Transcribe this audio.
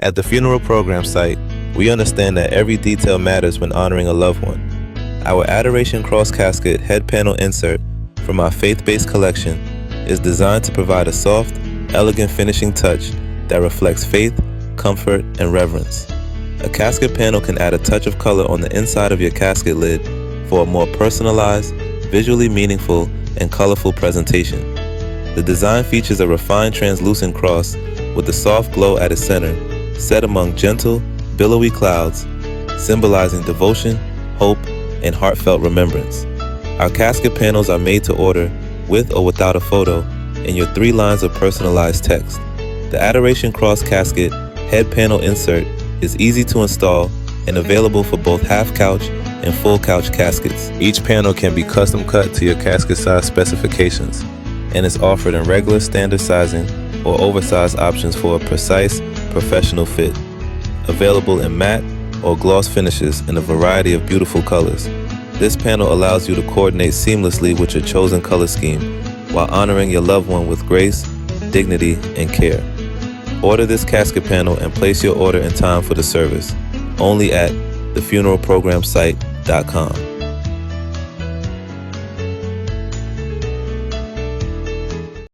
At the funeral program site, we understand that every detail matters when honoring a loved one. Our Adoration Cross Casket head panel insert from our faith-based collection is designed to provide a soft, elegant finishing touch that reflects faith, comfort, and reverence. A casket panel can add a touch of color on the inside of your casket lid for a more personalized, visually meaningful, and colorful presentation. The design features a refined translucent cross with a soft glow at its center, set among gentle, billowy clouds, symbolizing devotion, hope, and heartfelt remembrance. Our casket panels are made to order with or without a photo in your 3 lines of personalized text. The Adoration Cross Casket head panel insert is easy to install and available for both half couch and full couch caskets. Each panel can be custom cut to your casket size specifications and is offered in regular standard sizing or oversized options for a precise, professional fit. Available in matte or gloss finishes in a variety of beautiful colors. This panel allows you to coordinate seamlessly with your chosen color scheme while honoring your loved one with grace, dignity, and care. Order this casket panel and place your order in time for the service, only at thefuneralprogramsite.com.